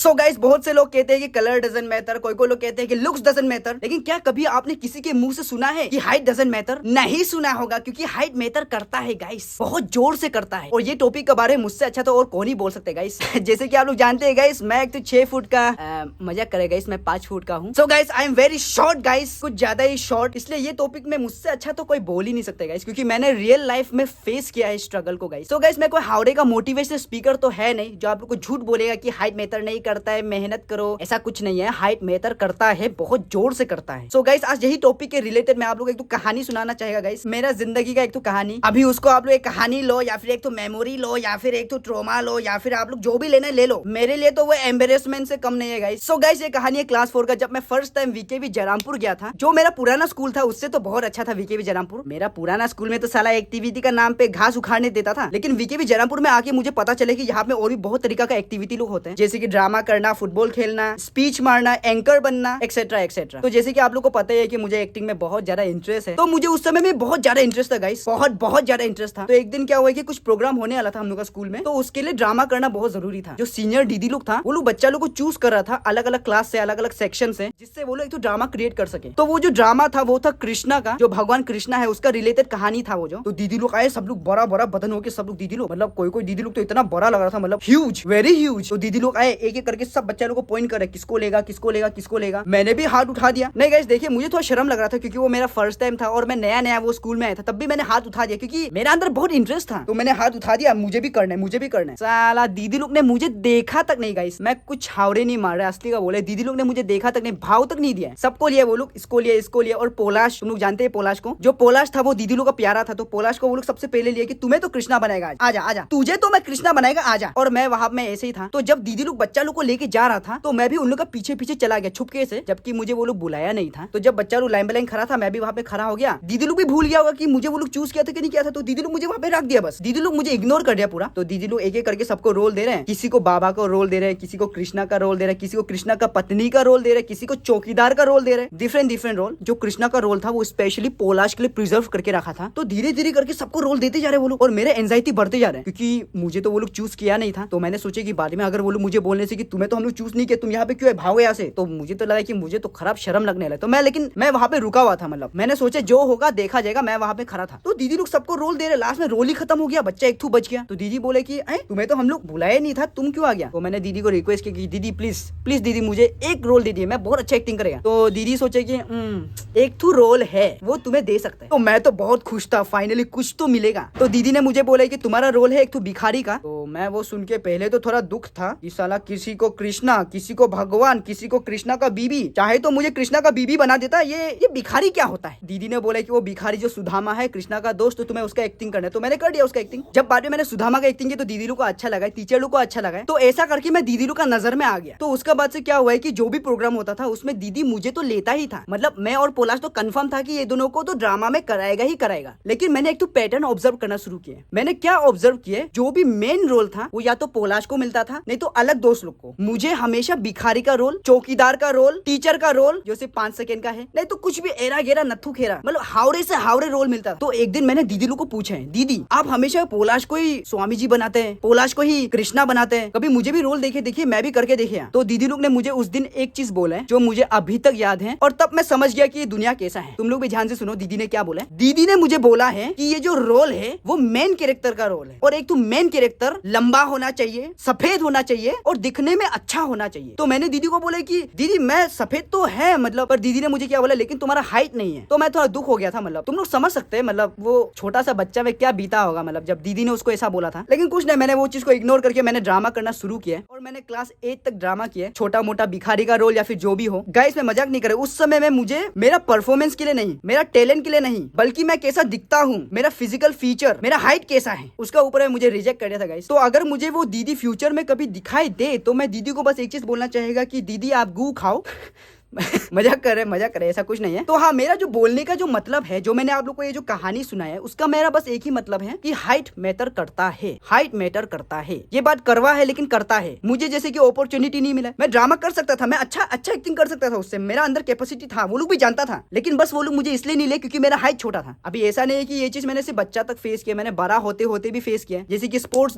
So guys, बहुत से लोग कहते हैं कि कलर डजंट मैटर, कोई लोग कहते हैं कि लुक्स डजंट मैटर, लेकिन क्या कभी आपने किसी के मुंह से सुना है कि हाइट डजंट मैटर? नहीं सुना होगा, क्योंकि हाइट मैटर करता है गाइस, बहुत जोर से करता है। और ये टॉपिक के बारे में मुझसे अच्छा तो और कौन ही बोल सकते गाइस। जैसे कि आप लोग जानते हैं गाइस, मैं एक तो 6 फुट का मजाक करे गाइस, मैं 5 फुट का हूँ। So guys, I am very short guys, कुछ ज्यादा ही शॉर्ट, इसलिए ये टॉपिक में मुझसे अच्छा तो कोई बोल ही नहीं सकते गाइस, क्योंकि मैंने रियल लाइफ में फेस किया है स्ट्रगल को गाइस। सो गाइस, मैं कोई हावड़े का मोटिवेशनल स्पीकर तो है नहीं जो आप लोग को झूठ बोलेगा कि हाइट मैटर नहीं करता है, मेहनत करो, ऐसा कुछ नहीं है। हाइट मैटर करता है, बहुत जोर से करता है। सो गाइस, आज यही टॉपिक के रिलेटेड मैं आप लोग एक तो कहानी सुनाना चाहेगा गाइस, मेरा जिंदगी का एक तो कहानी। अभी उसको आप लोग एक कहानी लो, या फिर एक तो मेमोरी लो, या फिर एक तो ट्रोमा लो, या फिर आप लोग जो भी लेना ले लो, मेरे लिए तो वो एम्बेरसमेंट से कम नहीं है गाइस। सो गाइस, ये कहानी है क्लास 4 का, जब मैं फर्स्ट टाइम वीकेवी जयरामपुर गया था। जो मेरा पुराना स्कूल था उससे तो बहुत अच्छा था वीकेवी जयरामपुर। मेरा पुराना स्कूल में तो साला एक्टिविटी का नाम पे घास उखाड़ने देता था, लेकिन वीकेवी जयरामपुर में आके मुझे पता चले कि यहाँ पे और भी बहुत तरीका का एक्टिविटी लोग होते हैं, जैसे कि ड्रामा करना, फुटबॉल खेलना, स्पीच मारना, एंकर बनना, एक्सेट्रा एक्सेट्रा। तो जैसे कि आप लोग को पता है कि मुझे एक्टिंग में बहुत ज्यादा इंटरेस्ट है, तो मुझे उस समय में बहुत ज्यादा इंटरेस्ट था गाइस, बहुत ज्यादा इंटरेस्ट था। तो एक दिन क्या हुआ कि कुछ प्रोग्राम होने वाला था हम लोग का स्कूल में, तो उसके लिए ड्रामा करना बहुत जरूरी था। जो सीनियर दीदी लोग था, वो लोग बच्चा लोग को चूज कर रहा था अलग अलग क्लास से, अलग अलग सेक्शन से, जिससे वो लोग एक तो ड्रामा क्रिएट कर सके। तो वो जो ड्रामा था वो था कृष्णा का, जो भगवान कृष्णा है उसका रिलेटेड कहानी था वो जो। तो दीदी लोग आए, सब लोग बड़ा बड़ा बदन होके, सब लोग दीदी लोग, मतलब कोई दीदी लोग तो इतना बड़ा लग रहा था, मतलब ह्यूज, वेरी ह्यूज। तो दीदी लोग आए, एक एक करके सब बच्चा लोग को पॉइंट करे, किसको लेगा किसको लेगा किसको लेगा। मैंने भी हाथ उठा दिया। नहीं गाइस, देखिए मुझे थोड़ा शर्म लग रहा था, क्योंकि वो मेरा फर्स्ट टाइम था और मैं नया नया वो स्कूल में आया था। तब भी मैंने हाथ उठा दिया, क्योंकि मेरा अंदर बहुत इंटरेस्ट था। तो मैंने हाथ उठा दिया, मुझे भी करना है, मुझे भी करना है। साला दीदी लोग ने मुझे देखा तक नहीं गाइस, मैं कुछ हावड़े नहीं मार रहा, असली का बोले। दीदी लोग ने मुझे देखा तक नहीं, भाव तक नहीं दिया। सबको लिया वो लोग, इसको लिया इसको लिया। और पोलाश, तुम लोग जानते हैं पोलाश को, जो पोलाश था वो दीदी लोग का प्यारा था, तो पोलाश को वो लोग सबसे पहले लिया कि तुम्हें तो कृष्णा बनाएगा, आजा आजा, तुझे तो मैं कृष्णा बनाएगा, आजा। और मैं वहां में ऐसे ही था। तो जब दीदी लोग बच्चा लोग को लेके जा रहा था, तो मैं भी उन लोग का पीछे पीछे चला गया छुपके से, जबकि मुझे वो लोग बुलाया नहीं था। तो जब बच्चा लोग लाइन बाय लाइन खड़ा था, मैं भी वहां पे खड़ा हो गया। दीदी लोग भी भूल गया होगा कि मुझे वो लोग चूज किया था कि नहीं किया था, तो दीदी लोग मुझे वहां पे रख दिया, बस दीदी लोग मुझे इग्नोर कर दिया पूरा। तो दीदी लोग एक एक करके सबको रोल दे रहे हैं, किसी को बाबा का रोल दे रहे हैं, किसी को कृष्णा का रोल दे रहे हैं, किसी को कृष्णा का पत्नी का रोल दे रहे हैं, किसी को चौकीदार का रोल दे रहे हैं, डिफरेंट रोल। जो कृष्णा का रोल था वो स्पेशली पोलाश के लिए प्रिजर्व करके रखा था। तो धीरे धीरे करके सबको रोल देते जा रहे वो लोग, और मेरे एंजाइटी बढ़ते जा रहे हैं, क्योंकि मुझे तो वो लोग चूज किया नहीं था। तो मैंने सोचा कि बाद में अगर वो लोग मुझे बोलने से कि तुम्हें तो हम लोग चूज नहीं किया, तुम यहाँ पे क्यों है, भागो यहाँ से, तो मुझे तो लगा कि मुझे तो खराब शर्म लगने लगा। तो लेकिन मैं वहां पे रुका हुआ था, मतलब मैंने सोचा जो होगा देखा जाएगा, मैं वहां पे खड़ा था। तो दीदी लोग सबको रोल दे रहे, लास्ट में रोल ही खत्म हो गया, बच्चा एक थू बच गया। तो दीदी बोले कि तुम्हें तो हम लोग बुलाया नहीं था, तुम क्यों आ गया? तो मैंने दीदी को रिक्वेस्ट की कि दीदी प्लीज प्लीज दीदी मुझे एक रोल दे दिए, मैं बहुत अच्छा एक्टिंग करेगा। तो दीदी सोचे कि एक थू रोल है वो तुम्हें दे सकता है। तो मैं तो बहुत खुश था, फाइनली कुछ तो मिलेगा। तो दीदी ने मुझे बोला कि तुम्हारा रोल है एक थू भिखारी का। तो मैं वो सुन के पहले तो थोड़ा दुख था कि साला किसी को कृष्णा, किसी को भगवान, किसी को कृष्णा का बीबी, चाहे तो मुझे कृष्णा का बीबी बना देता, ये भिखारी क्या होता है। दीदी ने बोला कि वो भिखारी जो सुदामा है कृष्णा का दोस्त, तो तुम्हें उसका एक्टिंग करना है। तो मैंने कर दिया उसका एक्टिंग। जब बाद में मैंने सुदामा का एक्टिंग किया तो दीदी लोग को अच्छा लगा, टीचर लोग को अच्छा लगा। तो ऐसा करके मैं दीदी लोग का नजर में आ गया। तो उसके बाद से क्या हुआ है कि जो भी प्रोग्राम होता था उसमें दीदी मुझे तो लेता ही था, मतलब मैं और पोलाश तो कंफर्म था कि ये दोनों को तो ड्रामा में कराएगा ही कराएगा। लेकिन मैंने एक तो पैटर्न ऑब्जर्व करना शुरू किया। मैंने क्या ऑब्जर्व किया, जो भी मेन रोल था वो या तो पोलाश को मिलता था, नहीं तो अलग दोस्त लोग को। मुझे हमेशा भिखारी का रोल, चौकीदार का रोल, टीचर का रोल जो सिर्फ 5 सेकंड का है, नहीं तो कुछ भी एरा गेरा नथु खेरा, मतलब हावड़े से हावड़े रोल मिलता। तो एक दिन मैंने दीदी लोग को पूछा है, दीदी आप हमेशा पोलाश को ही स्वामी जी बनाते हैं, पोलाश को ही कृष्णा बनाते हैं, कभी मुझे भी रोल देखिए मैं भी करके देखिए। तो दीदी लोग ने मुझे उस दिन एक चीज बोला है जो मुझे अभी तक याद है, और तब मैं समझ गया कि ये दुनिया कैसा है। तुम लोग भी ध्यान से सुनो, दीदी ने क्या बोला है। दीदी ने मुझे बोला है कि ये जो रोल है वो मेन कैरेक्टर का रोल है, और एक तो मेन कैरेक्टर लंबा होना चाहिए, सफेद होना चाहिए और दिखने में अच्छा होना चाहिए। तो मैंने दीदी को बोला कि दीदी मैं सफेद तो है, मतलब, पर दीदी ने मुझे क्या बोला, लेकिन तुम्हारा हाइट नहीं है। तो मैं थोड़ा दुख हो गया था, मतलब तुम लोग समझ सकते हैं, मतलब वो छोटा सा बच्चा में क्या बीता होगा, मतलब जब दीदी ने उसको ऐसा बोला था। लेकिन कुछ नहीं, मैंने वो चीज को इग्नोर करके मैंने ड्रामा करना शुरू किया, और मैंने क्लास 8 तक ड्रामा किया, छोटा मोटा भिखारी का रोल या फिर जो भी हो। गाइस मैं मजाक नहीं कर रहा, उस समय में मुझे मेरा परफॉर्मेंस के लिए नहीं, मेरा टैलेंट के लिए नहीं, बल्कि मैं कैसा दिखता हूँ, मेरा फिजिकल फीचर, मेरा हाइट कैसा है, उसका ऊपर मुझे रिजेक्ट कर दिया था गाइस। तो अगर मुझे वो दीदी फ्यूचर में कभी दिखाई दे तो मैं दीदी को बस एक चीज बोलना चाहेगा कि दीदी आप गू खाओ मजाक कर रहे, ऐसा कुछ नहीं है। तो हाँ, मेरा जो बोलने का जो मतलब है, जो मैंने आप लोग को ये जो कहानी सुनाया है, उसका मेरा बस एक ही मतलब है कि हाइट मैटर करता है, हाइट मैटर करता है। ये बात करवा है लेकिन करता है। मुझे जैसे कि अपॉर्चुनिटी नहीं मिला, मैं ड्रामा कर सकता था, मैं अच्छा एक्टिंग कर सकता था, उससे मेरा अंदर कैपेसिटी था, वो लोग भी जानता था, लेकिन बस वो लोग मुझे इसलिए नहीं ले क्योंकि मेरा हाइट छोटा था। अभी ऐसा नहीं है कि ये चीज मैंने सिर्फ बच्चा तक फेस किया, मैंने बड़ा होते होते भी फेस किया। जैसे कि स्पोर्ट्स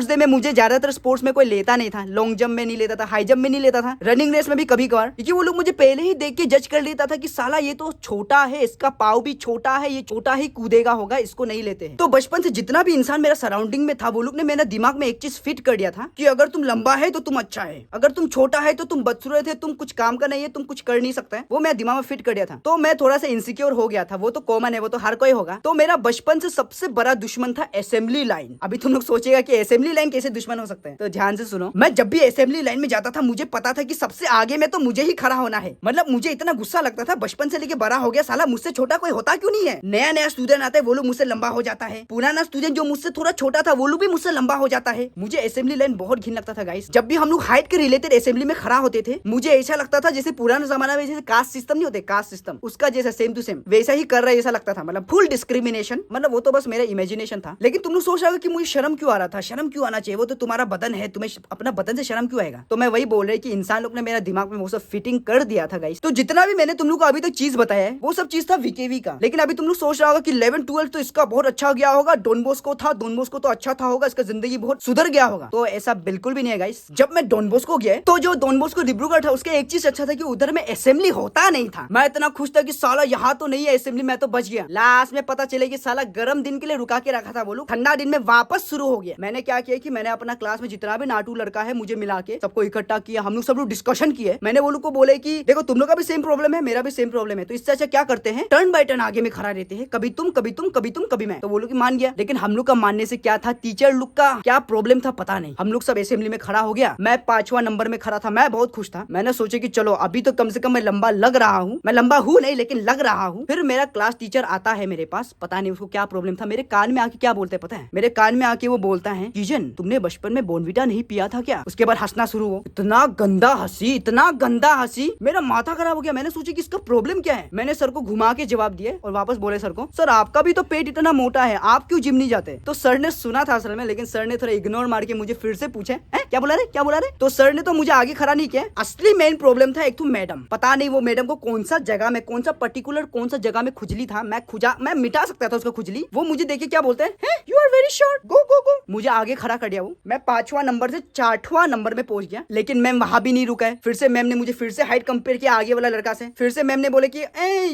डे में मुझे ज्यादातर स्पोर्ट्स में कोई लेता नहीं था, लॉन्ग जंप में नहीं लेता था, हाई जंप में नहीं लेता था, रनिंग रेस में भी कभी कभार, क्योंकि वो लोग मुझे पहले ही देख के जज कर लेता था कि साला ये तो छोटा है, इसका पाव भी छोटा है, ये छोटा ही कूदेगा होगा, इसको नहीं लेते हैं। तो बचपन से जितना भी इंसान मेरा सराउंडिंग में था, वो लोग ने मेरे दिमाग में एक चीज फिट कर दिया था कि अगर तुम लंबा है तो तुम अच्छा है, अगर तुम छोटा है तो तुम बदसूरत है, तुम कुछ काम का नहीं है, तुम कुछ कर नहीं सकता है। वो मेरे दिमाग में फिट कर दिया था। तो मैं थोड़ा सा इनसिक्योर हो गया था, वो तो कॉमन है, वो तो हर कोई होगा। तो मेरा बचपन से सबसे बड़ा दुश्मन था असेंबली लाइन। अभी तुम लोग सोचेगा कि असेंबली लाइन कैसे दुश्मन हो सकते हैं, तो ध्यान से सुनो। मैं जब भी असेंबली लाइन में जाता था, मुझे पता था कि सबसे आगे में तो मुझे ही खड़ा होना है। मतलब मुझे इतना गुस्सा लगता था, बचपन से लेके बड़ा हो गया, साला मुझसे छोटा कोई होता क्यों नहीं है। नया नया स्टूडेंट आता है, वो लोग मुझसे लंबा हो जाता है, पुराना स्टूडेंट जो मुझसे थोड़ा छोटा था, वो लोग भी मुझसे लंबा हो जाता है। मुझे असेंबली लाइन बहुत घिन लगता था गाइस। जब भी हम लोग हाइट के रिलेटेड असेंबली में खड़ा होते थे, मुझे ऐसा लगता था जैसे पुराना जमाना में जैसे कास्ट सिस्टम नहीं होते, कास्ट सिस्टम उसका जैसा सेम टू सेम वैसा ही कर रहा है, ऐसा लगता था। मतलब फुल डिस्क्रिमिनेशन, मतलब वो तो बस मेरा इमेजिनेशन था। लेकिन तुम लोग सोच रहे हो कि मुझे शर्म क्यों आ रहा था, शर्म क्यों आना चाहिए, वो तो तुम्हारा बदन है, तुम्हें अपना बदन से शर्म क्यों आएगा। तो मैं वही बोल रही कि इंसान लोग ने मेरा दिमाग में वो सब फिटिंग कर दिया था गाइस। तो जितना भी मैंने तुम लोग को अभी तक चीज बताया है, वो सब चीज था वीकेवी का। लेकिन अभी तुम लोग सोच रहा होगा कि 11 12 तो इसका बहुत अच्छा गया होगा, डॉन बॉस्को था, डॉन बॉस्को तो अच्छा था होगा, इसका जिंदगी बहुत सुधर गया होगा। तो ऐसा बिल्कुल भी नहीं है गाइस। जब मैं डॉन बॉस्को गया, तो जो डॉन बॉस्को डिब्रूगढ़ था, उसका एक चीज अच्छा था कि उधर में असेंबली होता नहीं था। मैं इतना खुश था कि साला यहाँ तो नहीं है असेंबली, मैं तो बच गया। लास्ट में पता चले कि साला गर्म दिन के लिए रुका के रखा था, वो लोग ठंडा दिन में वापस शुरू हो गया। मैंने क्या किया कि मैंने अपना क्लास में जितना भी नाटू लड़का है, मुझे मिला के सबको इकट्ठा किया, हम लोग सब लोग डिस्कशन किए। मैंने वो लोग को बोले कि देखो तुम लोग का भी सेम प्रॉब्लम है, मेरा भी सेम प्रॉब्लम है, तो इससे अच्छा क्या करते हैं, टर्न बाय टर्न आगे में खड़ा रहते हैं, कभी तुम कभी तुम कभी तुम कभी मैं। तो वो लोग मान गया। लेकिन हम लोग का मानने से क्या था, टीचर लोग का क्या प्रॉब्लम था पता नहीं। हम लोग सब असेंबली में खड़ा हो गया, मैं 5वां नंबर में खड़ा था, मैं बहुत खुश था। मैंने सोचा कि चलो अभी तो कम से कम मैं लंबा लग रहा हूँ, मैं लंबा हूँ नहीं लेकिन लग रहा हूँ। फिर मेरा क्लास टीचर आता है मेरे पास, पता नहीं उसको क्या प्रॉब्लम था, मेरे कान में आके क्या बोलते हैं पता है, मेरे कान में आके वो बोलता है, किजन तुमने बचपन में बोर्नविटा नहीं पिया था क्या। उसके बाद हंसना शुरू हो, इतना गंदा हंसी, इतना गंदा हंसी, मेरा माथा खराब हो गया। मैंने सोचा कि इसका प्रॉब्लम क्या है। मैंने सर को घुमा के जवाब दिए और वापस बोले सर को, सर आपका भी तो पेट इतना मोटा है, आप क्यों जिम नहीं जाते। तो सर ने सुना था असल में, लेकिन सर ने थोड़ा इग्नोर मार के मुझे फिर से पूछे, क्या बोला रे क्या बोला रे। तो सर ने तो मुझे आगे खड़ा नहीं किया। असली मेन प्रॉब्लम था एक तो मैडम, पता नहीं वो मैडम को कौन सा जगह में, कौन सा पर्टिकुलर कौन सा जगह में खुजली था, मैं मिटा सकता था उसको खुजली। वो मुझे देखे क्या बोलते हैं, यू आर वेरी शॉर्ट, गो गो गो। मुझे आगे खड़ा कर दिया। वो मैं 5वां नंबर से 4वां नंबर में पहुंच गया। लेकिन मैम वहां भी नहीं रुका है, फिर से मैम ने मुझे फिर से हाइट कंपेयर किया आगे वाला लड़का से। फिर से मैम ने बोले कि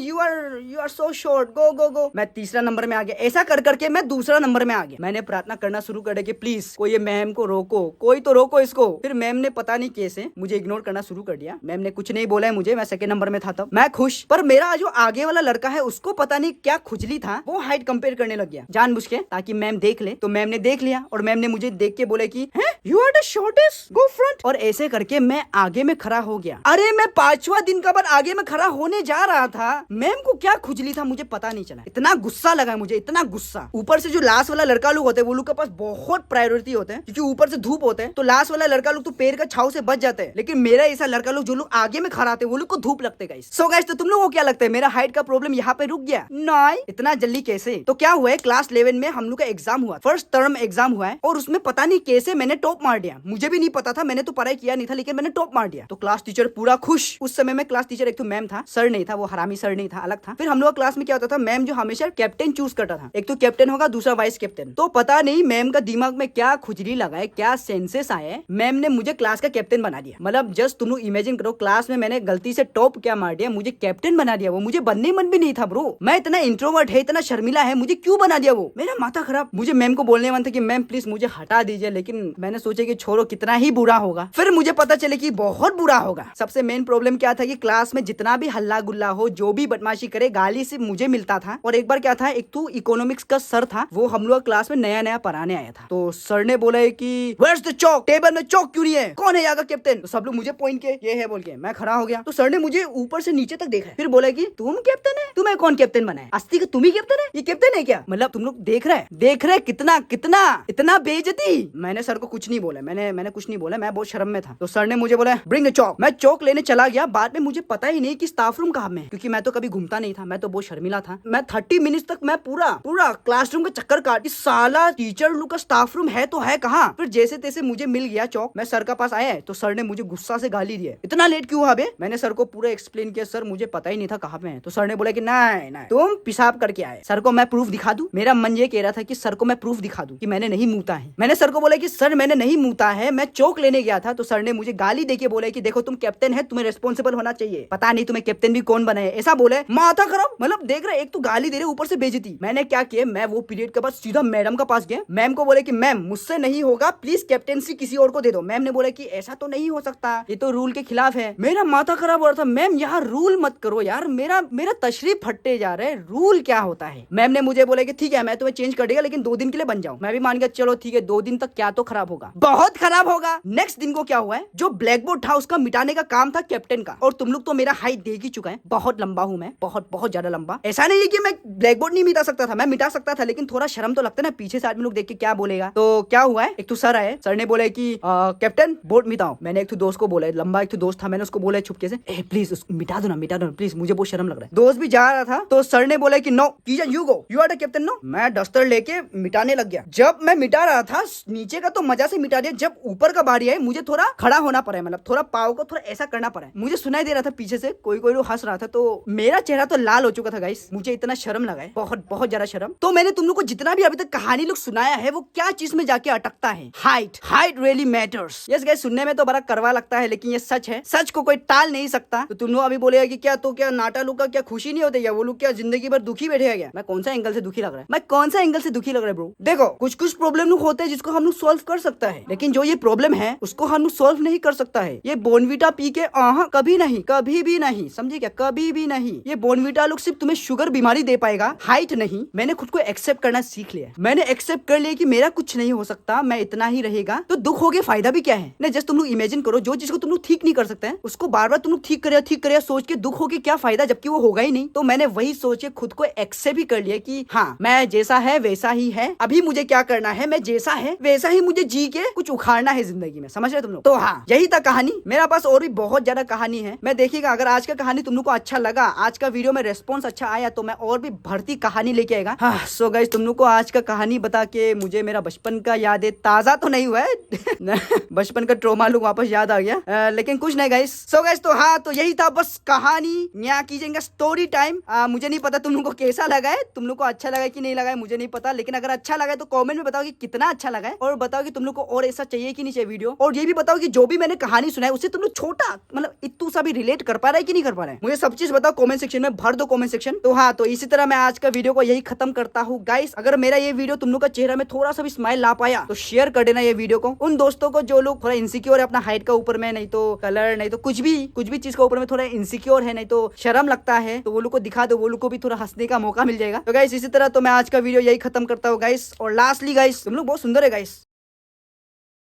यू आर सो शॉर्ट, गो गो गो। मैं 3रा नंबर में आ गया। ऐसा कर करके मैं 2रा नंबर में आ गया। मैंने प्रार्थना करना शुरू कर दिया कि प्लीज कोई ये मैम को रोको, कोई तो रोको इसको। फिर मैम ने पता नहीं कैसे मुझे इग्नोर करना शुरू कर दिया। मैम ने कुछ नहीं बोला है मुझे, मैं 2nd नंबर में था तब। मैं खुश, पर मेरा जो आगे वाला लड़का है उसको पता नहीं क्या खुजली था, वो हाइट कंपेयर करने लग गया जानबूझ के, ताकि मैम देख ले। तो मैम ने देख लिया और मैम ने मुझे देख के बोले कि you are the shortest, go front. और ऐसे करके मैं आगे में खड़ा हो गया। अरे मैं 5वां दिन का बाद आगे में खड़ा होने जा रहा था, मैम को क्या खुजली था मुझे पता नहीं चला। इतना गुस्सा लगा मुझे, इतना गुस्सा। ऊपर से जो लास्ट वाला लड़का लोग होते हैं, वो लोग के पास बहुत प्रायोरिटी होते हैं, क्योंकि ऊपर से धूप होते हैं। तो लास्ट वाला लड़का लोग तो पैर का छाव से बच जाते हैं, लेकिन मेरा ऐसा लड़का लोग जो लोग आगे में खड़ा थे, वो लोग को धूप लगते गाइस। सो गाइस, तो तुम लोगों को क्या लगता है मेरा हाइट का प्रॉब्लम यहाँ पे रुक गया? नहीं, इतना जल्दी कैसे। तो क्या हुआ है, क्लास 11 में हम लोग का एग्जाम हुआ, फर्स्ट टर्म एग्जाम हुआ है, और उसमें पता नहीं कैसे मैंने टॉप मार दिया। मुझे भी नहीं पता था, मैंने तो पढ़ाई किया नहीं था, लेकिन मैंने टॉप मार दिया। तो क्लास टीचर पूरा खुश। उस समय में क्लास टीचर एक तो मैम था, सर नहीं था, वो हरामी सर नहीं था, अलग था। फिर हम लोग क्लास में क्या होता था, मैम जो हमेशा कैप्टन चूज करता था, एक तो कैप्टन होगा, दूसरा वाइस कैप्टन। तो पता नहीं मैम का दिमाग में क्या खुजली लगाए, क्या सेंसेस आए, मैम ने मुझे क्लास का कैप्टन बना दिया। मतलब जस्ट तुम लोग इमेजिन करो, क्लास में मैंने गलती से टॉप क्या मार दिया, मुझे कैप्टन बना दिया। वो मुझे बनने मन भी नहीं था ब्रो, मैं इतना इंट्रोवर्ट है, इतना शर्मिला है, मुझे क्यों बना दिया वो, मेरा माथा खराब। मुझे मैम को बोलने मन था कि मैम प्लीज मुझे हटा दीजिए, लेकिन मैंने सोचा कि छोड़ो, कितना ही बुरा होगा। फिर मुझे पता चले कि बहुत बुरा होगा। सबसे मेन प्रॉब्लम क्या था कि क्लास में जितना भी हल्ला गुल्ला हो, जो भी बदमाशी करे, गाली सिर्फ मुझे मिलता था। और एक बार क्या था, एक तो इकोनॉमिक्स का सर था, वो हम लोग क्लास में नया नया पढ़ाने आया था। तो सर ने बोला कि वेयर्स द चौक, टेबल में चौक क्यों नहीं है, कौन है यहाँ का कैप्टन। तो सब लोग मुझे पॉइंट के ये है बोल के मैं खड़ा हो गया। तो सर ने मुझे ऊपर से नीचे तक देखा, फिर बोला कि तुम कैप्टन है, तुम्हें कौन कैप्टन बनाया, अस्ती का तुम ही कैप्टन है, ये कैप्टन है क्या, मतलब तुम लोग देख रहे कितना कितना इतना बेइज्जती। मैंने सर को कुछ नहीं बोला, मैंने कुछ नहीं बोला, मैं बहुत शर्म में था। तो सर ने मुझे बोला ब्रिंग द चौक। मैं चौक लेने चला चला गया। बाद में मुझे पता ही नहीं कि स्टाफ रूम कहाँ में है, क्योंकि मैं तो कभी घूमता नहीं था, मैं तो बहुत शर्मिला था। मैं 30 मिनट तक मैं पूरा क्लासरूम का चक्कर काटी, साला टीचर लोग का स्टाफ रूम है तो है कहाँ। फिर जैसे तैसे मुझे मिल गया चौक, मैं सर का पास आया तो सर ने मुझे गुस्सा से गाली दिया, इतना लेट क्यों हुआ बे। मैंने सर को पूरा एक्सप्लेन किया, सर मुझे पता ही नहीं था कहाँ पे है। तो सर ने बोला कि नहीं नहीं तुम पेशाब करके आए। सर को मैं प्रूफ दिखा दूं? मेरा मन ये कह रहा था कि सर को मैं प्रूफ दिखा दूं कि मैंने नहीं मूता है। मैंने सर को बोला कि सर मैंने नहीं मूता है, मैं चौक लेने गया था। तो सर ने मुझे गाली देके बोला कि देखो तुम कैप्टन है, तुम्हें रेस्पॉन्सिबल होना चाहिए, पता नहीं तुम्हें कैप्टन भी कौन बनाए, ऐसा बोले। माथा खराब, मतलब देख रहे एक तो गाली दे रहे ऊपर से बेइज्जती। मैंने क्या किया, मैं वो पीरियड के बाद सीधा मैडम का पास गया। मैम को बोले कि मैम मुझसे नहीं होगा, प्लीज कैप्टेंसी किसी और को दे दो। मैम ने बोला कि ऐसा तो नहीं हो सकता, ये तो रूल के खिलाफ है। मेरा माथा खराब हो रहा था, मैम यहाँ रूल मत करो यार, मेरा तशरीफ फटते जा रहे, रूल क्या होता है। मैम ने मुझे बोला कि ठीक है मैं तुम्हें चेंज कर देगा, लेकिन 2 दिन के लिए बन जाओ। मैं भी मान गया, चलो ठीक है 2 दिन तक क्या तो खराब होगा, बहुत खराब होगा। नेक्स्ट दिन को क्या हुआ है, जो ब्लैक बोर्ड था उसका मिटाने का काम था कैप्टन का। और तुम लोग तो मेरा हाइट देख ही चुका है, बहुत लंबा हूं मैं, बहुत ज्यादा लंबा। ऐसा नहीं है कि मैं ब्लैक बोर्ड नहीं मिटा सकता था, मैं मिटा सकता था, लेकिन थोड़ा शर्म तो लगता है ना, पीछे से आदमी लोग देख के क्या बोलेगा। तो क्या हुआ है, एक तो सर आए, सर ने बोला कि कैप्टन बोर्ड मिटाओ। मैंने एक तो दोस्त को बोला, लंबा एक तो दोस्त था, मैंने उसको बोला चुपके से, प्लीज मिटा दो ना प्लीज, मुझे बहुत शर्म लग रहा है। दोस्त भी जा रहा था तो सर ने बोला कि नो कीजन you go, you are the captain no. मैं डस्टर लेके मिटाने लग गया। जब मैं मिटा रहा था नीचे का तो मजा से मिटा दिया, जब ऊपर का बारी आई मुझे थोड़ा खड़ा होना पड़ा, मतलब थोड़ा पाव को थोड़ा ऐसा करना पड़ा। मुझे सुनाई दे रहा था पीछे से कोई लोग हंस रहा था, तो मेरा चेहरा तो लाल हो चुका था गाइस, मुझे इतना शर्म लगा है, बहुत ज्यादा शर्म। तो मैंने तुम लोग को जितना भी अभी तक कहानी लोग सुनाया है वो क्या चीज में जाके अटकता है, height really matters. Yes guys, सुनने में तो बड़ा करवा लगता है, लेकिन ये सच है, सच को कोई टाल नहीं सकता। तो तुम लोग अभी बोलेगा कि क्या तो क्या नाटा लोग का क्या खुशी नहीं होती है, वो लोग क्या जिंदगी भर दुखी बैठे है क्या। मैं कौन सा एंगल से दुखी लग रहा है, मैं कौन सा एंगल से दुखी लग रहा है ब्रो। देखो कुछ प्रॉब्लम लोग होते हैं जिसको हम लोग सॉल्व कर सकता है, लेकिन जो ये प्रॉब्लम है उसको हम लोग सॉल्व नहीं कर सकता है। ये बोनविटा पी के कभी नहीं, कभी भी नहीं, समझे क्या, कभी भी नहीं। ये बोनविटा लोग सिर्फ तुम्हें शुगर बीमारी दे पाएगा, हाइट नहीं। मैंने खुद को एक्सेप्ट करना सीख लिया, मैंने एक्सेप्ट कर लिया कि मेरा कुछ नहीं हो सकता, मैं इतना ही रहेगा, तो दुख हो गया फायदा भी क्या है ना। जस्ट तुम लोग इमेजिन करो, जो चीज को तुम लोग ठीक नहीं कर सकते हैं उसको बार बार तुम लोग ठीक करे सोच के दुख हो के क्या फायदा, जबकि वो होगा ही नहीं। तो मैंने वही सोच के खुद को एक्सेप्ट भी कर लिया कि हाँ मैं जैसा है वैसा ही है, अभी मुझे क्या करना है, मैं जैसा है वैसा ही मुझे जी के कुछ उखाड़ना है जिंदगी में, समझ रहे तुम लोग। तो हाँ यही था कहानी, मेरा पास और भी बहुत ज्यादा कहानी है। मैं देखिएगा अगर आज का कहानी तुम लोग को अच्छा लगा, आज का वीडियो में रेस्पॉन्स अच्छा आया तो मैं और भी भरती कहानी लेके आएगा। हाँ सो गाइस, तुम लोग को आज का कहानी बता के मुझे मेरा बचपन का यादें ताजा तो नहीं हुआ है बचपन का ट्रॉमा लोग वापस याद आ गया, लेकिन कुछ नहीं गाइस। सो गाइस तो हाँ, तो यही था बस कहानी, यहाँ कीजिएगा स्टोरी टाइम। मुझे नहीं पता तुम लोग को कैसा लगा है, तुम लोग को अच्छा लगा है कि नहीं लगा है मुझे नहीं पता, लेकिन अगर अच्छा लगा है तो कमेंट में बताओ कि कितना अच्छा लगा है, और बताओ कि तुम लोग को और ऐसा चाहिए कि नहीं चाहिए वीडियो। और ये भी बताओ कि जो भी मैंने कहानी सुनाई उससे तुम लोग छोटा मतलब इतू सा भी रिलेट कर पा रहा है कि नहीं कर पा रहा है, मुझे सब चीज बताओ कमेंट सेक्शन में, भर दो कमेंट सेक्शन। तो हाँ, तो इसी तरह मैं आज का वीडियो को यही खत्म करता हूँ गाइस। अगर मेरा ये वीडियो तुम लोग का चेहरा में थोड़ा सा भी स्माइल ला पाया तो शेयर कर देना ये वीडियो को उन दोस्तों को जो लोग थोड़ा इनसिक्योर है अपना हाइट का ऊपर में, नहीं तो कलर, नहीं तो कुछ भी चीज का ऊपर में थोड़ा इनसिक्योर है, नहीं तो शर्म लगता है, तो वो लोग को दिखा दो, वो लोग को भी थोड़ा हंसने का मौका मिल जाएगा। तो गाइस इसी तरह तो मैं आज का वीडियो यही खत्म करता हूँ गाइस। और लास्टली गाइस, तुम लोग बहुत सुंदर है गाइस।